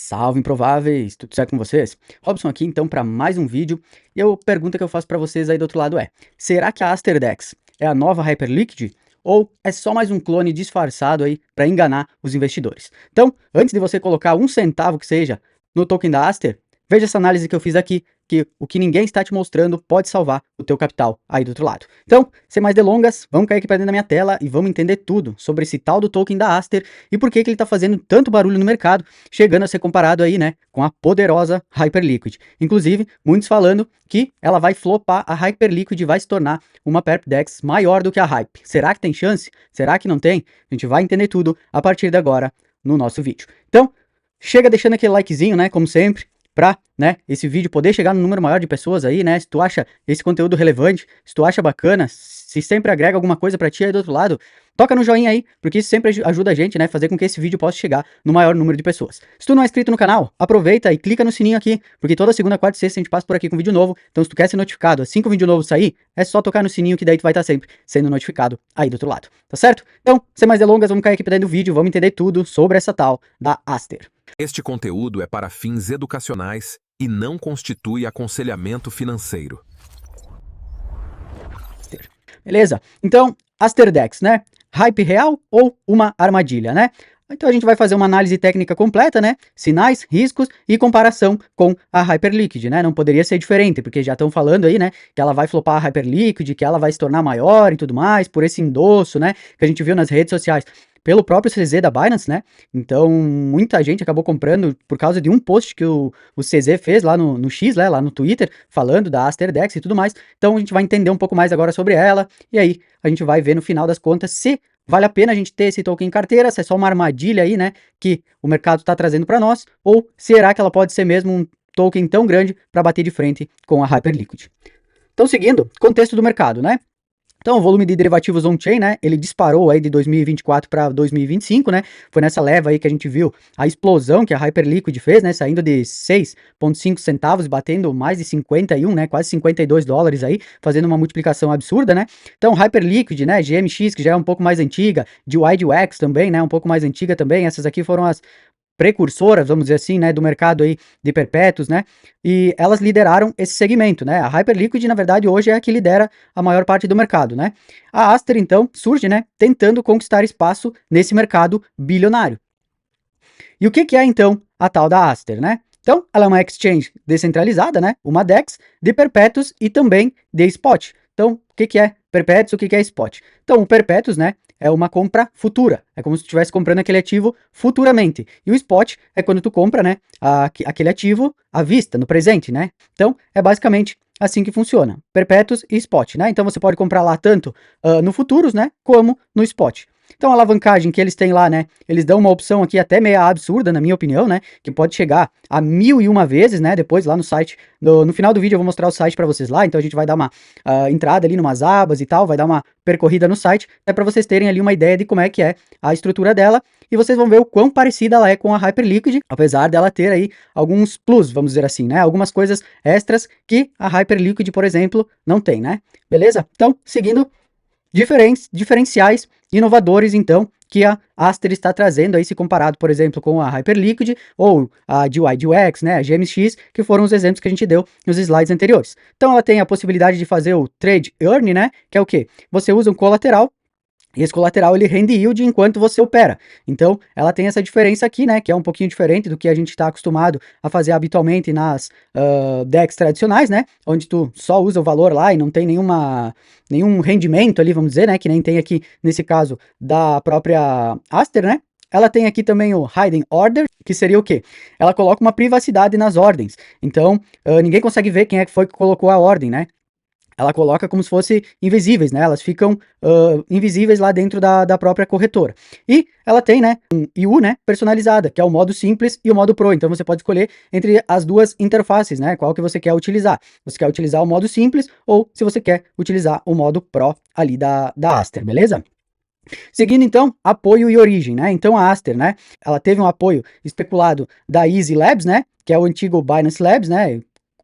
Salve improváveis, tudo certo com vocês? Robson aqui então para mais um vídeo e a pergunta que eu faço para vocês aí do outro lado é: será que a Asterdex é a nova Hyperliquid ou é só mais um clone disfarçado aí para enganar os investidores? Então, antes de você colocar um centavo que seja no token da Aster, veja essa análise que eu fiz aqui, que o que ninguém está te mostrando pode salvar o teu capital aí do outro lado. Então, sem mais delongas, vamos cair aqui para dentro da minha tela e vamos entender tudo sobre esse tal do token da Aster e por que ele está fazendo tanto barulho no mercado, chegando a ser comparado aí, né, com a poderosa Hyperliquid. Inclusive, muitos falando que ela vai flopar, a Hyperliquid vai se tornar uma Perpdex maior do que a Hype. Será que tem chance? Será que não tem? A gente vai entender tudo a partir de agora no nosso vídeo. Então, chega deixando aquele likezinho, né, como sempre, pra, né, esse vídeo poder chegar no número maior de pessoas aí, né, se tu acha esse conteúdo relevante, se tu acha bacana, se sempre agrega alguma coisa pra ti aí do outro lado, toca no joinha aí, porque isso sempre ajuda a gente, né, fazer com que esse vídeo possa chegar no maior número de pessoas. Se tu não é inscrito no canal, aproveita e clica no sininho aqui, porque toda segunda, quarta e sexta a gente passa por aqui com vídeo novo, então se tu quer ser notificado assim que o vídeo novo sair, é só tocar no sininho que daí tu vai estar sempre sendo notificado aí do outro lado, tá certo? Então, sem mais delongas, vamos cair aqui pra dentro do vídeo, vamos entender tudo sobre essa tal da Aster. Este conteúdo é para fins educacionais e não constitui aconselhamento financeiro. Beleza? Então, Asterdex, né? Hype real ou uma armadilha, né? Então a gente vai fazer uma análise técnica completa, né? Sinais, riscos e comparação com a Hyperliquid, né? Não poderia ser diferente, porque já estão falando aí, né? Que ela vai flopar a Hyperliquid, que ela vai se tornar maior e tudo mais, por esse endosso, né? Que a gente viu nas redes sociais pelo próprio CZ da Binance, né? Então, muita gente acabou comprando por causa de um post que o CZ fez lá no X, né? Lá no Twitter, falando da Asterdex e tudo mais. Então, a gente vai entender um pouco mais agora sobre ela, e aí a gente vai ver no final das contas se vale a pena a gente ter esse token em carteira, se é só uma armadilha aí, né, que o mercado está trazendo para nós, ou será que ela pode ser mesmo um token tão grande para bater de frente com a Hyperliquid. Então, seguindo, contexto do mercado, né? Então, o volume de derivativos on-chain, né, ele disparou aí de 2024 para 2025, né, foi nessa leva aí que a gente viu a explosão que a Hyperliquid fez, né, saindo de 6,5 centavos, batendo mais de 51, né, quase 52 dólares aí, fazendo uma multiplicação absurda, né. Então, Hyperliquid, né, GMX, que já é um pouco mais antiga, DYDX também, né, um pouco mais antiga também, essas aqui foram as precursoras, vamos dizer assim, né, do mercado aí de perpétuos, né, e elas lideraram esse segmento, né, a Hyperliquid, na verdade, hoje é a que lidera a maior parte do mercado, né. A Aster, então, surge, né, tentando conquistar espaço nesse mercado bilionário. E o que é, então, a tal da Aster, né? Então, ela é uma exchange descentralizada, né, uma DEX de perpétuos e também de spot. Então, o que é perpétuos, o que é spot? Então, o perpétuos, né, é uma compra futura. É como se tu estivesse comprando aquele ativo futuramente. E o spot é quando tu compra, né, aquele ativo à vista, no presente, né? Então, é basicamente assim que funciona. Perpétuos e spot, né? Então, você pode comprar lá tanto no futuros, né, como no spot. Então, a alavancagem que eles têm lá, né, eles dão uma opção aqui até meio absurda, na minha opinião, né, que pode chegar a 1001 vezes, né, depois lá no site, no final do vídeo eu vou mostrar o site para vocês lá, então a gente vai dar uma entrada ali numas abas e tal, vai dar uma percorrida no site, é para vocês terem ali uma ideia de como é que é a estrutura dela, e vocês vão ver o quão parecida ela é com a Hyperliquid, apesar dela ter aí alguns plus, vamos dizer assim, né, algumas coisas extras que a Hyperliquid, por exemplo, não tem, né, beleza? Então, seguindo, diferenciais inovadores, então, que a Aster está trazendo aí, se comparado, por exemplo, com a Hyperliquid ou a DYDX, né, a GMX, que foram os exemplos que a gente deu nos slides anteriores. Então, ela tem a possibilidade de fazer o Trade Earn, né, que é o quê? Você usa um colateral, e esse colateral ele rende yield enquanto você opera. Então, ela tem essa diferença aqui, né, que é um pouquinho diferente do que a gente está acostumado a fazer habitualmente nas DEX tradicionais, né, onde tu só usa o valor lá e não tem nenhum rendimento ali, vamos dizer, né, que nem tem aqui nesse caso da própria Aster, né. Ela tem aqui também o Hidden Order, que seria o quê? Ela coloca uma privacidade nas ordens. Então, ninguém consegue ver quem é que foi que colocou a ordem, né. Ela coloca como se fossem invisíveis, né? Elas ficam invisíveis lá dentro da própria corretora. E ela tem, né, um IU, né, personalizada, que é o modo simples e o modo Pro. Então você pode escolher entre as duas interfaces, né? Qual que você quer utilizar. Você quer utilizar o modo simples ou se você quer utilizar o modo Pro ali da Aster, beleza? Seguindo então, apoio e origem, né? Então a Aster, né, ela teve um apoio especulado da Easy Labs, né, que é o antigo Binance Labs, né?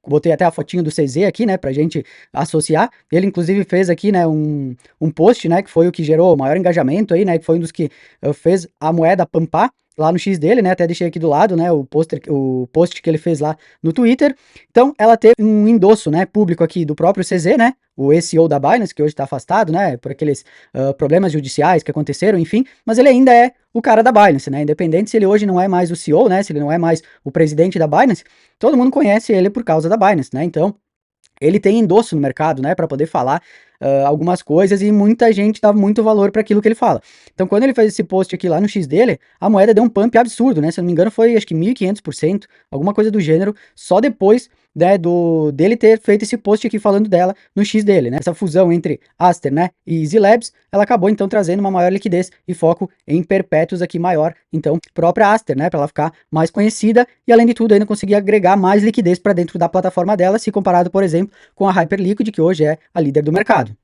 Botei até a fotinho do CZ aqui, né, pra gente associar. Ele, inclusive, fez aqui, né, um post, né, que foi o que gerou o maior engajamento aí, né, que foi um dos que fez a moeda pampar, lá no X dele, né? Até deixei aqui do lado, né? O post que ele fez lá no Twitter. Então, ela teve um endosso, né? Público aqui do próprio CZ, né? O CEO da Binance, que hoje está afastado, né? Por aqueles problemas judiciais que aconteceram, enfim. Mas ele ainda é o cara da Binance, né? Independente se ele hoje não é mais o CEO, né? Se ele não é mais o presidente da Binance, todo mundo conhece ele por causa da Binance, né? Então, ele tem endosso no mercado, né, para poder falar algumas coisas e muita gente dá muito valor para aquilo que ele fala. Então, quando ele fez esse post aqui lá no X dele, a moeda deu um pump absurdo, né? Se eu não me engano, foi acho que 1.500%, alguma coisa do gênero, só depois, né, dele ter feito esse post aqui falando dela no X dele, né? Essa fusão entre Aster, né, e Easy Labs, ela acabou então trazendo uma maior liquidez e foco em perpétuos aqui maior, então, própria Aster, né, para ela ficar mais conhecida e além de tudo ainda conseguir agregar mais liquidez para dentro da plataforma dela, se comparado, por exemplo, com a Hyperliquid, que hoje é a líder do mercado.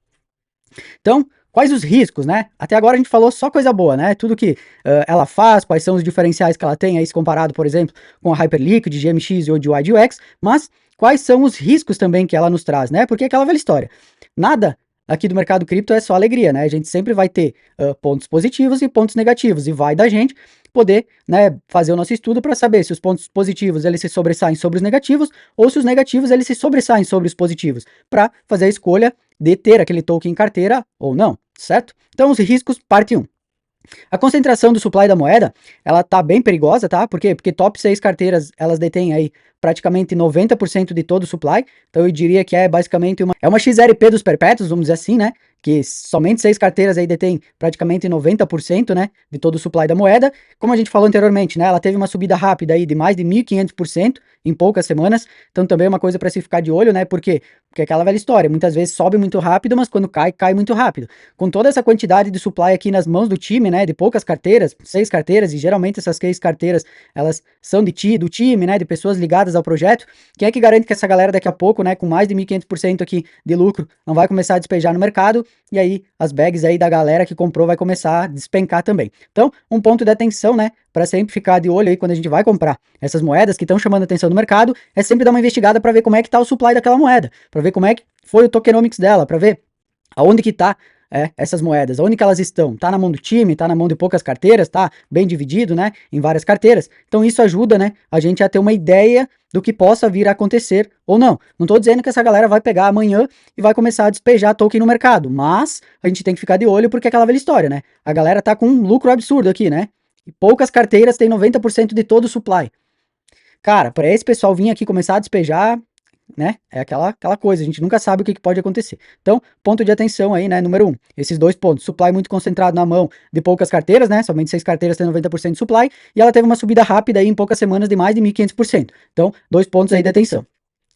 Então, quais os riscos, né? Até agora a gente falou só coisa boa, né? Tudo que ela faz, quais são os diferenciais que ela tem aí, se comparado, por exemplo, com a Hyperliquid, GMX ou de YDUX, mas quais são os riscos também que ela nos traz, né? Porque é aquela velha história. Nada aqui do mercado cripto é só alegria, né? A gente sempre vai ter pontos positivos e pontos negativos, e vai da gente poder, né, fazer o nosso estudo para saber se os pontos positivos eles se sobressaem sobre os negativos ou se os negativos eles se sobressaem sobre os positivos, para fazer a escolha de ter aquele token em carteira ou não, certo? Então, os riscos, parte 1. A concentração do supply da moeda, ela tá bem perigosa, tá? Por quê? Porque top 6 carteiras, elas detêm aí praticamente 90% de todo o supply, então eu diria que é basicamente uma XRP dos perpétuos, vamos dizer assim, né? Que somente 6 carteiras aí detêm praticamente 90%, né, de todo o supply da moeda. Como a gente falou anteriormente, né, ela teve uma subida rápida aí de mais de 1.500% em poucas semanas, então também é uma coisa para se ficar de olho, né? Por quê? Porque é aquela velha história, muitas vezes sobe muito rápido, mas quando cai, cai muito rápido. Com toda essa quantidade de supply aqui nas mãos do time, né, de poucas carteiras, 6 carteiras, e geralmente essas 6 carteiras, elas são do time, né, de pessoas ligadas ao projeto, quem é que garante que essa galera daqui a pouco, né, com mais de 1.500% aqui de lucro, não vai começar a despejar no mercado, e aí as bags aí da galera que comprou vai começar a despencar também. Então, um ponto de atenção, né, para sempre ficar de olho aí quando a gente vai comprar essas moedas que estão chamando a atenção no mercado, é sempre dar uma investigada para ver como é que tá o supply daquela moeda, para ver como é que foi o tokenomics dela, para ver aonde que tá essas moedas, onde que elas estão? Tá na mão do time, tá na mão de poucas carteiras, tá bem dividido, né, em várias carteiras. Então isso ajuda, né, a gente a ter uma ideia do que possa vir a acontecer ou não. Não tô dizendo que essa galera vai pegar amanhã e vai começar a despejar token no mercado, mas a gente tem que ficar de olho porque é aquela velha história, né? A galera tá com um lucro absurdo aqui, né? E poucas carteiras têm 90% de todo o supply. Cara, para esse pessoal vir aqui começar a despejar, né? É aquela coisa, a gente nunca sabe o que pode acontecer. Então, ponto de atenção aí, né? Número 1, esses dois pontos. Supply muito concentrado na mão de poucas carteiras, né? Somente 6 carteiras têm 90% de supply, e ela teve uma subida rápida aí em poucas semanas de mais de 1.500%. Então, dois pontos aí de atenção.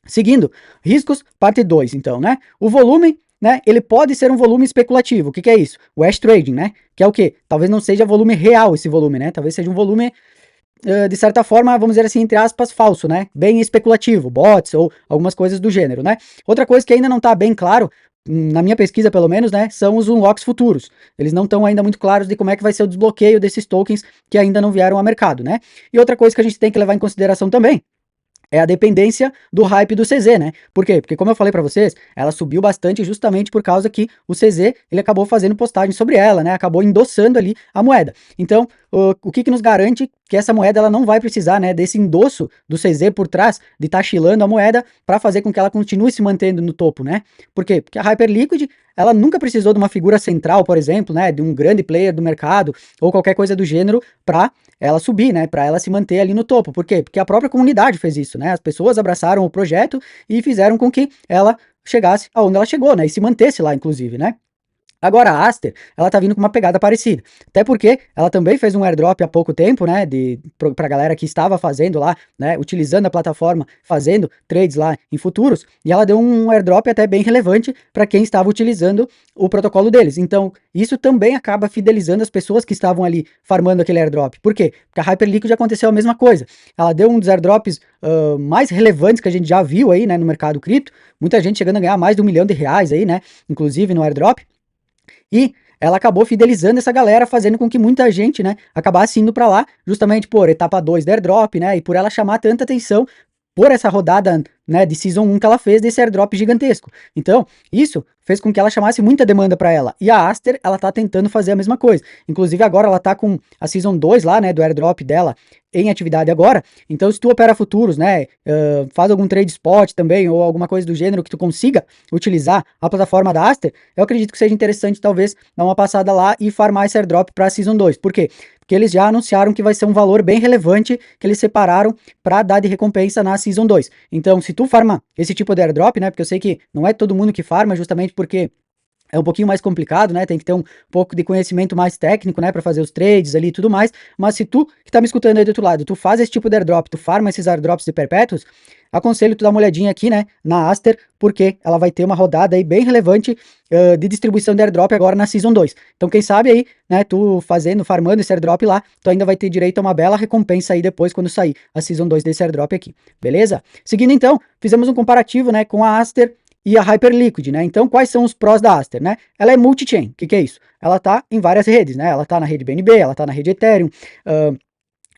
Seguindo, riscos, parte 2, então, né? O volume, né? Ele pode ser um volume especulativo. O que é isso? O hash trading, né? Que é o quê? Talvez não seja volume real esse volume, né? Talvez seja um volume de certa forma, vamos dizer assim, entre aspas, falso, né? Bem especulativo, bots ou algumas coisas do gênero, né? Outra coisa que ainda não está bem claro, na minha pesquisa pelo menos, né, são os unlocks futuros. Eles não estão ainda muito claros de como é que vai ser o desbloqueio desses tokens que ainda não vieram ao mercado, né? E outra coisa que a gente tem que levar em consideração também é a dependência do hype do CZ, né? Por quê? Porque como eu falei para vocês, ela subiu bastante justamente por causa que o CZ, ele acabou fazendo postagem sobre ela, né? Acabou endossando ali a moeda. Então, o que nos garante que essa moeda ela não vai precisar, né, desse endosso do CZ por trás, de estar chilando a moeda para fazer com que ela continue se mantendo no topo, né? Por quê? Porque a Hyperliquid, ela nunca precisou de uma figura central, por exemplo, né, de um grande player do mercado ou qualquer coisa do gênero para ela subir, né, para ela se manter ali no topo. Por quê? Porque a própria comunidade fez isso, né? As pessoas abraçaram o projeto e fizeram com que ela chegasse aonde ela chegou, né, e se mantesse lá, inclusive, né? Agora a Aster, ela tá vindo com uma pegada parecida. Até porque ela também fez um airdrop há pouco tempo, né, pra galera que estava fazendo lá, né, utilizando a plataforma, fazendo trades lá em futuros, e ela deu um airdrop até bem relevante para quem estava utilizando o protocolo deles. Então, isso também acaba fidelizando as pessoas que estavam ali farmando aquele airdrop. Por quê? Porque a Hyperliquid aconteceu a mesma coisa. Ela deu um dos airdrops mais relevantes que a gente já viu aí, né, no mercado cripto. Muita gente chegando a ganhar mais de R$1 milhão aí, né, inclusive no airdrop. E ela acabou fidelizando essa galera, fazendo com que muita gente, né, acabasse indo para lá, justamente por etapa 2 da airdrop, né, e por ela chamar tanta atenção por essa rodada, né, de Season 1 que ela fez desse airdrop gigantesco. Então, isso fez com que ela chamasse muita demanda para ela. E a Aster, ela tá tentando fazer a mesma coisa. Inclusive agora ela tá com a Season 2 lá, né, do airdrop dela em atividade agora. Então se tu opera futuros, né, faz algum trade spot também, ou alguma coisa do gênero que tu consiga utilizar a plataforma da Aster, eu acredito que seja interessante talvez dar uma passada lá e farmar esse airdrop para a Season 2. Por quê? Porque eles já anunciaram que vai ser um valor bem relevante que eles separaram para dar de recompensa na Season 2. Então, se tu farma esse tipo de airdrop, né, porque eu sei que não é todo mundo que farma, justamente porque é um pouquinho mais complicado, né? Tem que ter um pouco de conhecimento mais técnico, né? Pra fazer os trades ali e tudo mais. Mas se tu, que tá me escutando aí do outro lado, tu faz esse tipo de airdrop, tu farma esses airdrops de perpétuos, aconselho tu dar uma olhadinha aqui, né? Na Aster, porque ela vai ter uma rodada aí bem relevante de distribuição de airdrop agora na Season 2. Então quem sabe aí, né? Tu farmando esse airdrop lá, tu ainda vai ter direito a uma bela recompensa aí depois quando sair a Season 2 desse airdrop aqui. Beleza? Seguindo então, fizemos um comparativo, né? Com a Aster e a Hyperliquid, né? Então, quais são os prós da Aster, né? Ela é multi-chain. O que é isso? Ela tá em várias redes, né? Ela tá na rede BNB, ela tá na rede Ethereum,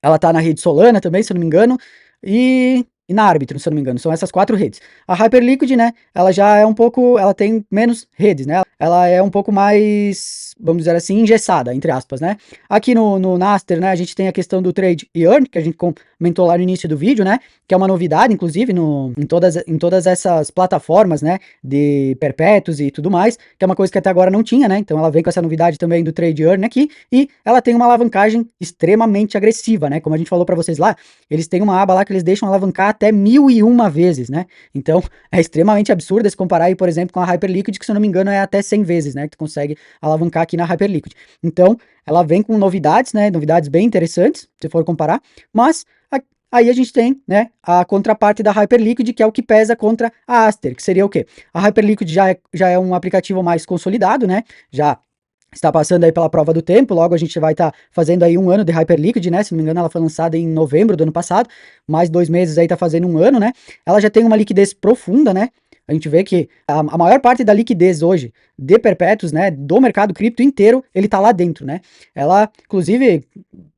ela tá na rede Solana também, se eu não me engano, e na Arbitrum, se eu não me engano. São essas 4 redes. A Hyperliquid, né? Ela já é um pouco, ela tem menos redes, né? Ela é um pouco mais, vamos dizer assim, engessada, entre aspas, né? Aqui no Aster, né, a gente tem a questão do Trade e Earn, que a gente comentou lá no início do vídeo, né? Que é uma novidade, inclusive, em todas essas plataformas, né? De perpétuos e tudo mais, que é uma coisa que até agora não tinha, né? Então ela vem com essa novidade também do Trade Earn aqui, e ela tem uma alavancagem extremamente agressiva, né? Como a gente falou para vocês lá, eles têm uma aba lá que eles deixam alavancar até 1001 vezes, né? Então é extremamente absurdo se comparar aí, por exemplo, com a Hyperliquid, que se eu não me engano é até 100 vezes, né? Que tu consegue alavancar aqui na Hyperliquid. Então ela vem com novidades, né? Novidades bem interessantes, se for comparar, mas aí a gente tem, né, a contraparte da Hyperliquid, que é o que pesa contra a Aster, que seria o quê? A Hyperliquid já é um aplicativo mais consolidado, né? Já está passando aí pela prova do tempo, logo a gente vai estar fazendo aí 1 ano de Hyperliquid, né? Se não me engano, ela foi lançada em novembro do ano passado, mais 2 meses aí tá fazendo 1 ano, né? Ela já tem uma liquidez profunda, né? A gente vê que a maior parte da liquidez hoje de perpétuos, né, do mercado cripto inteiro, ele tá lá dentro, né? Ela, inclusive,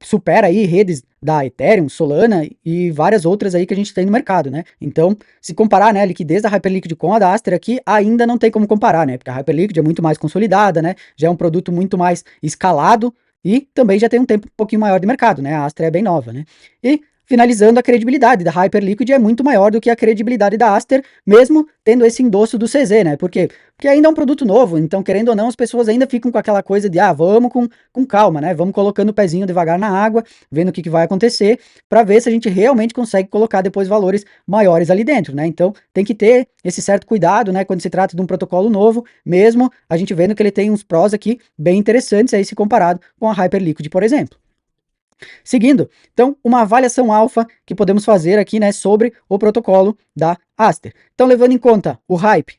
supera aí redes da Ethereum, Solana e várias outras aí que a gente tem no mercado, né? Então, se comparar, né, a liquidez da Hyperliquid com a da Aster aqui, ainda não tem como comparar, né? Porque a Hyperliquid é muito mais consolidada, né? Já é um produto muito mais escalado e também já tem um tempo um pouquinho maior de mercado, né? A Aster é bem nova, né? E finalizando, a credibilidade da Hyperliquid é muito maior do que a credibilidade da Aster, mesmo tendo esse endosso do CZ, né? Por quê? Porque ainda é um produto novo, então querendo ou não, as pessoas ainda ficam com aquela coisa de, vamos com calma, né? Vamos colocando o pezinho devagar na água, vendo o que vai acontecer, para ver se a gente realmente consegue colocar depois valores maiores ali dentro, né? Então tem que ter esse certo cuidado, né? Quando se trata de um protocolo novo, mesmo a gente vendo que ele tem uns prós aqui bem interessantes aí se comparado com a Hyperliquid, por exemplo. Seguindo, então, uma avaliação alfa que podemos fazer aqui, né, sobre o protocolo da Aster. Então, levando em conta o hype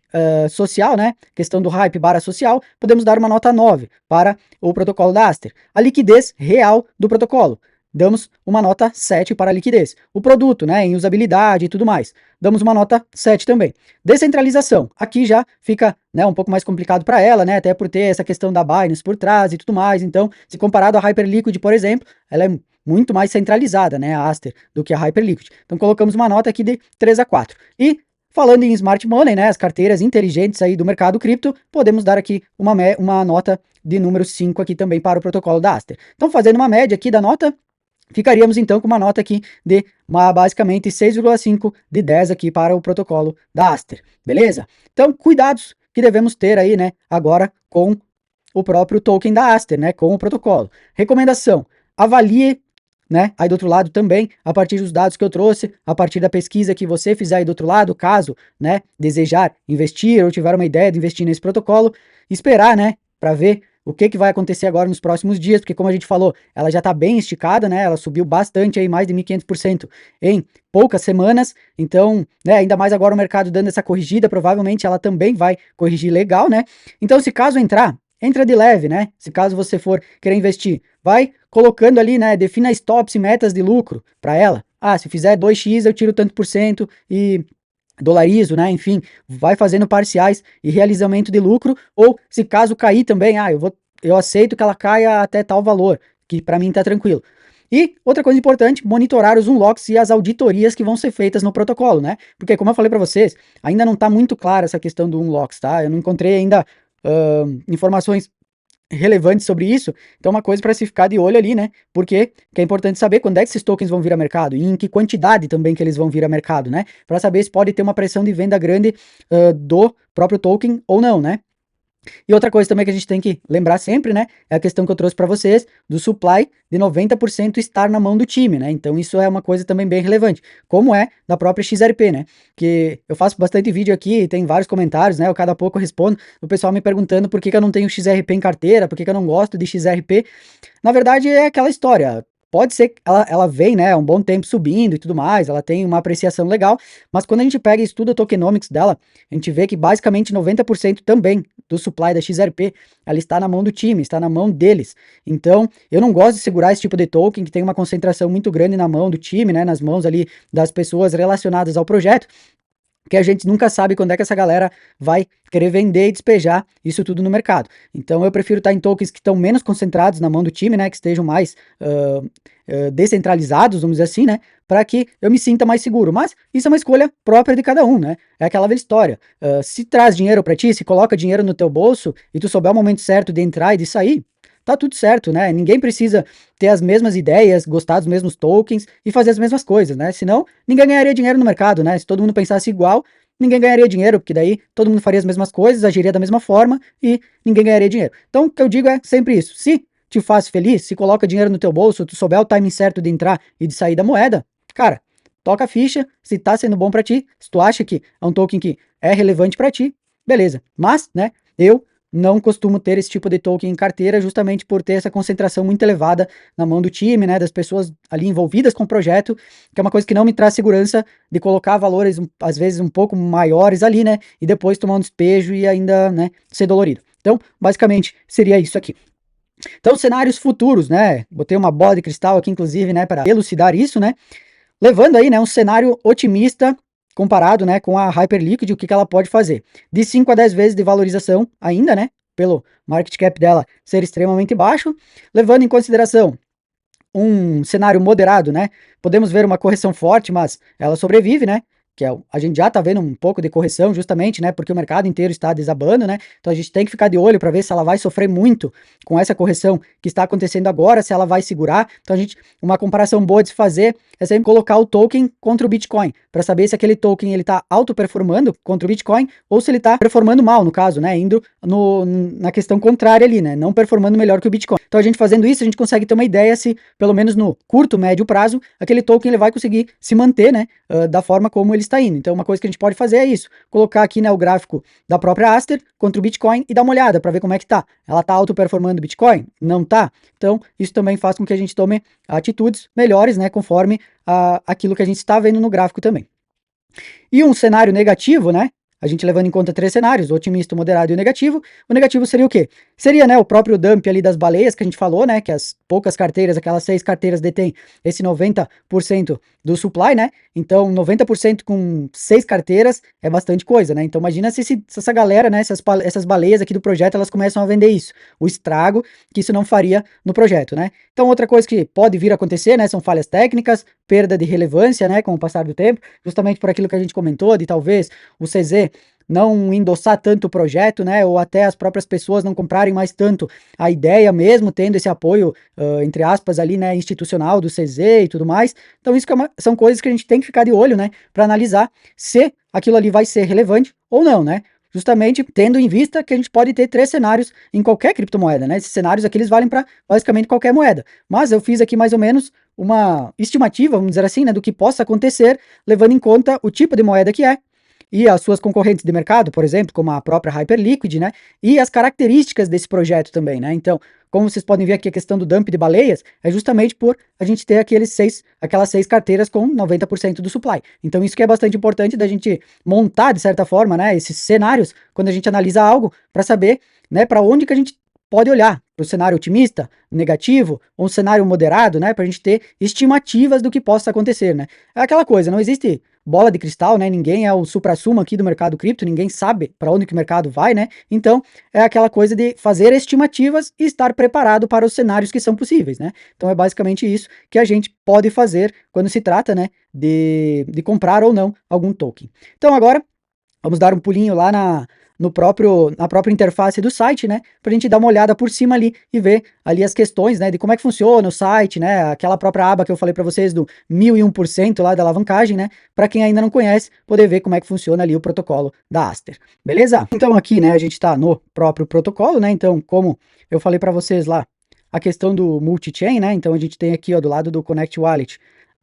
social, né, questão do hype barra social, podemos dar uma nota 9 para o protocolo da Aster. A liquidez real do protocolo, damos uma nota 7 para a liquidez. O produto, né, em usabilidade e tudo mais, damos uma nota 7 também. Descentralização, aqui já fica, né, um pouco mais complicado para ela, né, até por ter essa questão da Binance por trás e tudo mais. Então, se comparado à Hyperliquid, por exemplo, ela é muito mais centralizada, né, a Aster, do que a Hyperliquid. Então, colocamos uma nota aqui de 3 a 4. E falando em Smart Money, né, as carteiras inteligentes aí do mercado cripto, podemos dar aqui uma nota de número 5 aqui também para o protocolo da Aster. Então, fazendo uma média aqui da nota, ficaríamos então com uma nota aqui de basicamente 6,5 de 10 aqui para o protocolo da Aster, beleza? Então, cuidados que devemos ter aí, né, agora com o próprio token da Aster, né, com o protocolo. Recomendação, avalie, né, aí do outro lado também, a partir dos dados que eu trouxe, a partir da pesquisa que você fizer aí do outro lado, caso, né, desejar investir ou tiver uma ideia de investir nesse protocolo, esperar, né, para ver o que vai acontecer agora nos próximos dias, porque como a gente falou, ela já está bem esticada, né, ela subiu bastante aí, mais de 1.500% em poucas semanas, então, né, ainda mais agora o mercado dando essa corrigida, provavelmente ela também vai corrigir legal, né, então se caso entra de leve, né, se caso você for querer investir, vai colocando ali, né, defina stops e metas de lucro para ela, se fizer 2x eu tiro tanto por cento e dolarizo, né, enfim, vai fazendo parciais e realizamento de lucro, ou se caso cair também, eu aceito que ela caia até tal valor, que para mim tá tranquilo. E outra coisa importante, monitorar os unlocks e as auditorias que vão ser feitas no protocolo, né? Porque como eu falei para vocês, ainda não está muito clara essa questão do unlocks, tá? Eu não encontrei ainda informações relevantes sobre isso, então uma coisa para se ficar de olho ali, né? Porque que é importante saber quando é que esses tokens vão vir a mercado e em que quantidade também que eles vão vir a mercado, né? Para saber se pode ter uma pressão de venda grande do próprio token ou não, né? E outra coisa também que a gente tem que lembrar sempre, né, é a questão que eu trouxe para vocês do supply de 90% estar na mão do time, né? Então isso é uma coisa também bem relevante, como é da própria XRP, né? Que eu faço bastante vídeo aqui, tem vários comentários, né? Eu cada pouco respondo, o pessoal me perguntando por que eu não tenho XRP em carteira, por que eu não gosto de XRP. Na verdade é aquela história. Pode ser que ela vem, né, há um bom tempo subindo e tudo mais, ela tem uma apreciação legal, mas quando a gente pega e estuda o tokenomics dela, a gente vê que basicamente 90% também do supply da XRP, ela está na mão do time, está na mão deles. Então, eu não gosto de segurar esse tipo de token que tem uma concentração muito grande na mão do time, né, nas mãos ali das pessoas relacionadas ao projeto, que a gente nunca sabe quando é que essa galera vai querer vender e despejar isso tudo no mercado. Então eu prefiro estar em tokens que estão menos concentrados na mão do time, né, que estejam mais descentralizados, vamos dizer assim, né, para que eu me sinta mais seguro. Mas isso é uma escolha própria de cada um, né, é aquela velha história. Se traz dinheiro para ti, se coloca dinheiro no teu bolso e tu souber o momento certo de entrar e de sair, tá tudo certo, né? Ninguém precisa ter as mesmas ideias, gostar dos mesmos tokens e fazer as mesmas coisas, né? Senão, ninguém ganharia dinheiro no mercado, né? Se todo mundo pensasse igual, ninguém ganharia dinheiro, porque daí todo mundo faria as mesmas coisas, agiria da mesma forma e ninguém ganharia dinheiro. Então, o que eu digo é sempre isso. Se te faz feliz, se coloca dinheiro no teu bolso, tu souber o timing certo de entrar e de sair da moeda, cara, toca a ficha, se tá sendo bom para ti, se tu acha que é um token que é relevante para ti, beleza. Mas, né, eu não costumo ter esse tipo de token em carteira justamente por ter essa concentração muito elevada na mão do time, né, das pessoas ali envolvidas com o projeto, que é uma coisa que não me traz segurança de colocar valores às vezes um pouco maiores ali, né, e depois tomar um despejo e ainda, né, ser dolorido. Então, basicamente, seria isso aqui. Então, cenários futuros, né, botei uma bola de cristal aqui, inclusive, né, para elucidar isso, né, levando aí, né, um cenário otimista comparado, né, com a Hyperliquid, o que ela pode fazer. De 5 a 10 vezes de valorização ainda, né, pelo market cap dela ser extremamente baixo, levando em consideração um cenário moderado, né, podemos ver uma correção forte, mas ela sobrevive, né, que é, a gente já tá vendo um pouco de correção justamente, né, porque o mercado inteiro está desabando, né, então a gente tem que ficar de olho para ver se ela vai sofrer muito com essa correção que está acontecendo agora, se ela vai segurar. Então uma comparação boa de se fazer é sempre colocar o token contra o Bitcoin, para saber se aquele token ele tá auto-performando contra o Bitcoin ou se ele tá performando mal, no caso, né, indo na questão contrária ali, né, não performando melhor que o Bitcoin. Então a gente fazendo isso, a gente consegue ter uma ideia se, pelo menos no curto, médio prazo, aquele token ele vai conseguir se manter, né, da forma como ele está indo. Então uma coisa que a gente pode fazer é isso, colocar aqui, né, o gráfico da própria Aster contra o Bitcoin e dar uma olhada para ver como é que tá. Ela tá auto-performando o Bitcoin? Não tá? Então isso também faz com que a gente tome atitudes melhores, né, conforme aquilo que a gente está vendo no gráfico também. E um cenário negativo, né? A gente levando em conta 3 cenários, o otimista, o moderado e o negativo. O negativo seria o quê? Seria, né, o próprio dump ali das baleias que a gente falou, né, que as poucas carteiras, aquelas 6 carteiras detêm esse 90% do supply, né? Então, 90% com 6 carteiras é bastante coisa, né? Então, imagina se essa galera, né, essas baleias aqui do projeto, elas começam a vender isso. O estrago que isso não faria no projeto, né? Então, outra coisa que pode vir a acontecer, né, são falhas técnicas, perda de relevância, né, com o passar do tempo, justamente por aquilo que a gente comentou, de talvez o CZ não endossar tanto o projeto, né, ou até as próprias pessoas não comprarem mais tanto a ideia, mesmo tendo esse apoio, entre aspas, ali, né, institucional do CZ e tudo mais. Então isso são coisas que a gente tem que ficar de olho, né, para analisar se aquilo ali vai ser relevante ou não, né, justamente tendo em vista que a gente pode ter 3 cenários em qualquer criptomoeda, né, esses cenários aqui eles valem para basicamente qualquer moeda, mas eu fiz aqui mais ou menos uma estimativa, vamos dizer assim, né, do que possa acontecer, levando em conta o tipo de moeda que é, e as suas concorrentes de mercado, por exemplo, como a própria Hyperliquid, né, e as características desse projeto também, né, então, como vocês podem ver aqui a questão do dump de baleias, é justamente por a gente ter aquelas 6 carteiras com 90% do supply, então isso que é bastante importante da gente montar, de certa forma, né, esses cenários, quando a gente analisa algo, para saber, né, para onde que a gente pode olhar para o cenário otimista, negativo, ou um cenário moderado, né, para a gente ter estimativas do que possa acontecer, né. É aquela coisa, não existe bola de cristal, né, ninguém é o suprassumo aqui do mercado cripto, ninguém sabe para onde que o mercado vai, né, então é aquela coisa de fazer estimativas e estar preparado para os cenários que são possíveis, né. Então é basicamente isso que a gente pode fazer quando se trata, né, de comprar ou não algum token. Então agora, vamos dar um pulinho lá na própria interface do site, né, para a gente dar uma olhada por cima ali e ver ali as questões, né, de como é que funciona o site, né, aquela própria aba que eu falei para vocês do 1001% lá da alavancagem, né, para quem ainda não conhece, poder ver como é que funciona ali o protocolo da Aster, beleza? Então aqui, né, a gente está no próprio protocolo, né, então como eu falei para vocês lá, a questão do multi-chain, né, então a gente tem aqui, ó, do lado do Connect Wallet,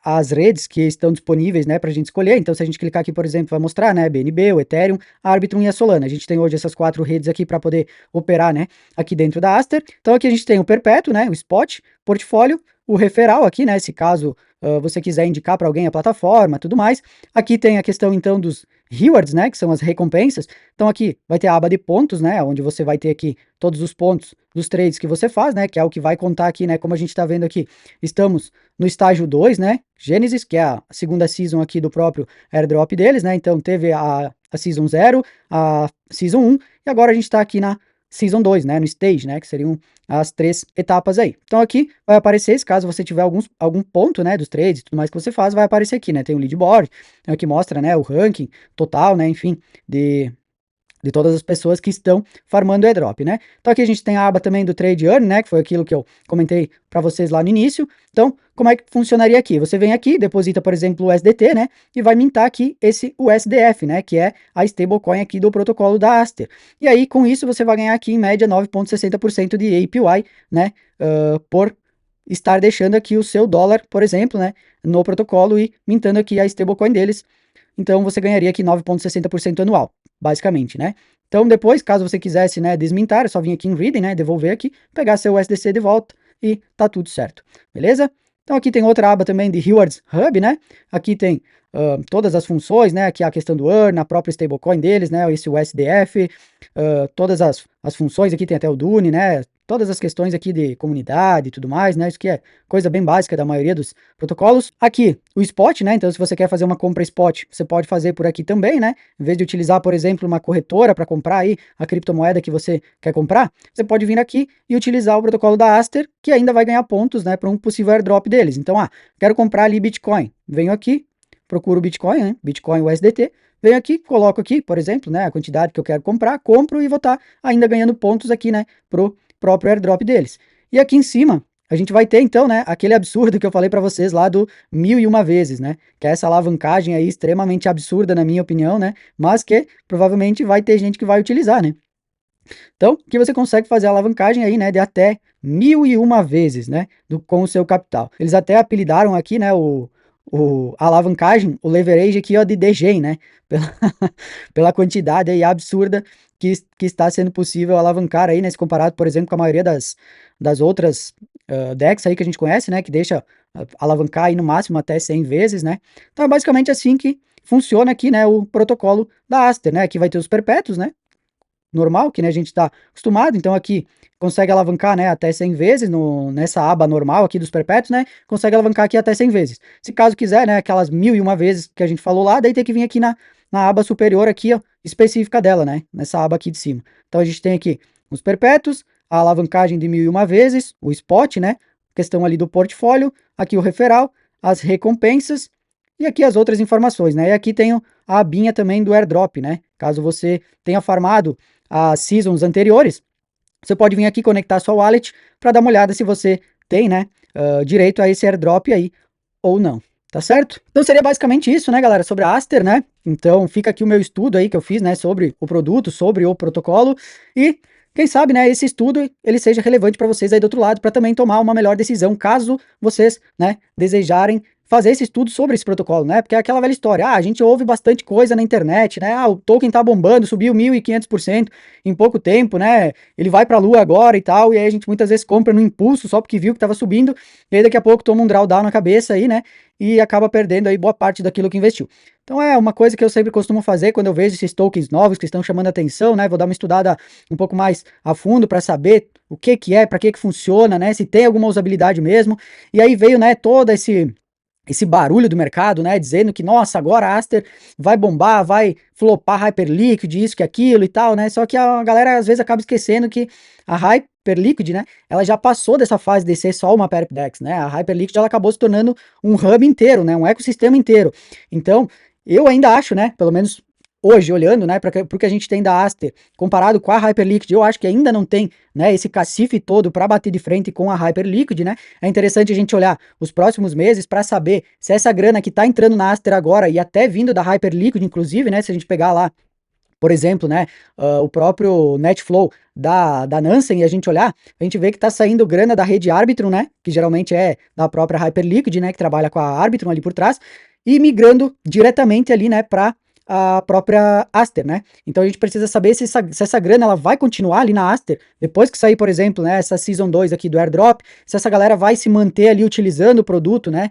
as redes que estão disponíveis, né, para a gente escolher. Então, se a gente clicar aqui, por exemplo, vai mostrar, né, BNB, o Ethereum, a Arbitrum e a Solana. A gente tem hoje essas 4 redes aqui para poder operar, né, aqui dentro da Aster. Então, aqui a gente tem o perpétuo, né, o spot, portfólio, o referral aqui, né, se caso você quiser indicar para alguém a plataforma, tudo mais. Aqui tem a questão, então, dos rewards, né, que são as recompensas. Então, aqui vai ter a aba de pontos, né, onde você vai ter aqui todos os pontos dos trades que você faz, né, que é o que vai contar aqui, né, como a gente está vendo aqui, estamos no estágio 2, né, Gênesis, que é a segunda season aqui do próprio airdrop deles, né, então teve a Season 0, a Season 1, e agora a gente está aqui na Season 2, né, no Stage, né, que seriam as 3 etapas aí. Então aqui vai aparecer, caso você tiver algum ponto, né, dos trades e tudo mais que você faz, vai aparecer aqui, né, tem o leaderboard, que mostra, né, o ranking total, né, enfim, de todas as pessoas que estão farmando o airdrop, né? Então aqui a gente tem a aba também do Trade Earn, né, que foi aquilo que eu comentei para vocês lá no início. Então, como é que funcionaria aqui? Você vem aqui, deposita, por exemplo, o USDT, né, e vai mintar aqui esse USDF, né, que é a stablecoin aqui do protocolo da Aster. E aí, com isso, você vai ganhar aqui, em média, 9,60% de APY, né, por estar deixando aqui o seu dólar, por exemplo, né, no protocolo e mintando aqui a stablecoin deles. Então, você ganharia aqui 9,60% anual, basicamente, né? Então, depois, caso você quisesse, né, desmintar, é só vir aqui em Reading, né, devolver aqui, pegar seu USDC de volta e tá tudo certo, beleza? Então, aqui tem outra aba também de Rewards Hub, né? Aqui tem todas as funções, né? Aqui a questão do Earn, a própria stablecoin deles, né? Esse USDF, todas as funções, aqui tem até o Dune, né? Todas as questões aqui de comunidade e tudo mais, né? Isso que é coisa bem básica da maioria dos protocolos. Aqui, o spot, né? Então, se você quer fazer uma compra spot, você pode fazer por aqui também, né? Em vez de utilizar, por exemplo, uma corretora para comprar aí a criptomoeda que você quer comprar, você pode vir aqui e utilizar o protocolo da Aster, que ainda vai ganhar pontos, né? Para um possível airdrop deles. Então, quero comprar ali Bitcoin. Venho aqui, procuro o Bitcoin, né? Bitcoin USDT. Venho aqui, coloco aqui, por exemplo, né? A quantidade que eu quero comprar, compro e vou estar ainda ganhando pontos aqui, né? Pro próprio airdrop deles. E aqui em cima, a gente vai ter então, né, aquele absurdo que eu falei para vocês lá do 1001 vezes, né, que é essa alavancagem aí extremamente absurda na minha opinião, né, mas que provavelmente vai ter gente que vai utilizar, né. Então, que você consegue fazer a alavancagem aí, né, de até 1001 vezes, né, com o seu capital. Eles até apelidaram aqui, né, a alavancagem, o leverage aqui, ó, de DGEM, né, pela quantidade aí absurda que está sendo possível alavancar aí, né, se comparado, por exemplo, com a maioria das outras DEX aí que a gente conhece, né, que deixa alavancar aí no máximo até 100 vezes, né. Então é basicamente assim que funciona aqui, né, o protocolo da Aster, né, aqui vai ter os perpétuos, né, normal, que né, a gente está acostumado, então aqui consegue alavancar, né, até 100 vezes nessa aba normal aqui dos perpétuos, né, consegue alavancar aqui até 100 vezes. Se caso quiser, né, aquelas 1001 vezes que a gente falou lá, daí tem que vir aqui na aba superior aqui, ó, específica dela, né, nessa aba aqui de cima. Então a gente tem aqui os perpétuos, a alavancagem de 1001 vezes, o spot, né, questão ali do portfólio, aqui o referral, as recompensas e aqui as outras informações, né, e aqui tem a abinha também do airdrop, né, caso você tenha farmado as seasons anteriores, você pode vir aqui conectar sua wallet para dar uma olhada se você tem, né, direito a esse airdrop aí ou não, tá certo? Então seria basicamente isso, né, galera, sobre a Aster, né? Então fica aqui o meu estudo aí que eu fiz, né, sobre o produto, sobre o protocolo e quem sabe, né, esse estudo ele seja relevante para vocês aí do outro lado para também tomar uma melhor decisão, caso vocês, né, desejarem fazer esse estudo sobre esse protocolo, né? Porque é aquela velha história, a gente ouve bastante coisa na internet, né? O token tá bombando, subiu 1.500% em pouco tempo, né? Ele vai pra lua agora e tal, e aí a gente muitas vezes compra no impulso só porque viu que tava subindo, e aí daqui a pouco toma um drawdown na cabeça aí, né? E acaba perdendo aí boa parte daquilo que investiu. Então é uma coisa que eu sempre costumo fazer quando eu vejo esses tokens novos que estão chamando a atenção, né? Vou dar uma estudada um pouco mais a fundo para saber o que é, para que funciona, né? Se tem alguma usabilidade mesmo. E aí veio, né, todo esse barulho do mercado, né, dizendo que, nossa, agora a Aster vai bombar, vai flopar Hyperliquid, isso que aquilo e tal, né, só que a galera às vezes acaba esquecendo que a Hyperliquid, né, ela já passou dessa fase de ser só uma Perpdex, né, a Hyperliquid ela acabou se tornando um hub inteiro, né, um ecossistema inteiro. Então, eu ainda acho, né, pelo menos hoje, olhando, né, para o que a gente tem da Aster, comparado com a Hyperliquid, eu acho que ainda não tem, né, esse cacife todo para bater de frente com a Hyperliquid, né? É interessante a gente olhar os próximos meses para saber se essa grana que está entrando na Aster agora e até vindo da Hyperliquid, inclusive, né, se a gente pegar lá, por exemplo, né, o próprio Netflow da Nansen e a gente olhar, a gente vê que está saindo grana da rede Arbitrum, né, que geralmente é da própria Hyperliquid, né, que trabalha com a Arbitrum ali por trás, e migrando diretamente ali, né, para a própria Aster, né? Então a gente precisa saber se essa grana ela vai continuar ali na Aster, depois que sair, por exemplo, né, essa Season 2 aqui do airdrop, se essa galera vai se manter ali utilizando o produto, né,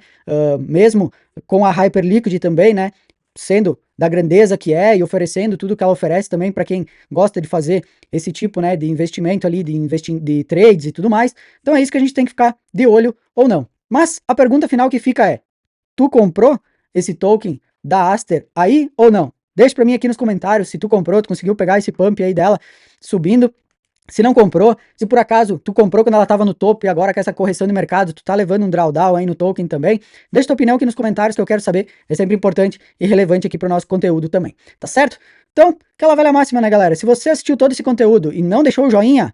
mesmo com a Hyperliquid também, né, sendo da grandeza que é e oferecendo tudo que ela oferece também para quem gosta de fazer esse tipo, né, de investimento ali, de trades e tudo mais. Então é isso que a gente tem que ficar de olho ou não. Mas a pergunta final que fica é, tu comprou esse token da Aster aí ou não? Deixa pra mim aqui nos comentários se tu comprou, tu conseguiu pegar esse pump aí dela subindo. Se não comprou, se por acaso tu comprou quando ela tava no topo e agora com essa correção de mercado tu tá levando um drawdown aí no token também, deixa tua opinião aqui nos comentários que eu quero saber, é sempre importante e relevante aqui pro nosso conteúdo também, tá certo? Então, aquela velha máxima, né, galera? Se você assistiu todo esse conteúdo e não deixou o joinha,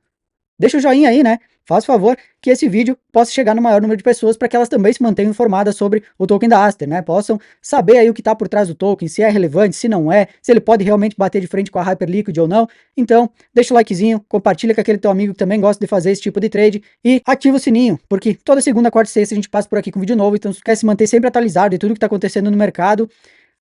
deixa o joinha aí, né? Faz favor que esse vídeo possa chegar no maior número de pessoas para que elas também se mantenham informadas sobre o token da Aster, né? Possam saber aí o que está por trás do token, se é relevante, se não é, se ele pode realmente bater de frente com a Hyperliquid ou não. Então, deixa o likezinho, compartilha com aquele teu amigo que também gosta de fazer esse tipo de trade e ativa o sininho, porque toda segunda, quarta e sexta a gente passa por aqui com vídeo novo, então se tu quer se manter sempre atualizado de tudo que está acontecendo no mercado,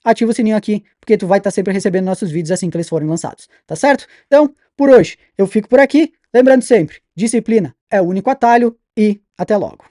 ativa o sininho aqui, porque tu vai estar sempre recebendo nossos vídeos assim que eles forem lançados, tá certo? Então, por hoje, eu fico por aqui, lembrando sempre, disciplina é o único atalho e até logo.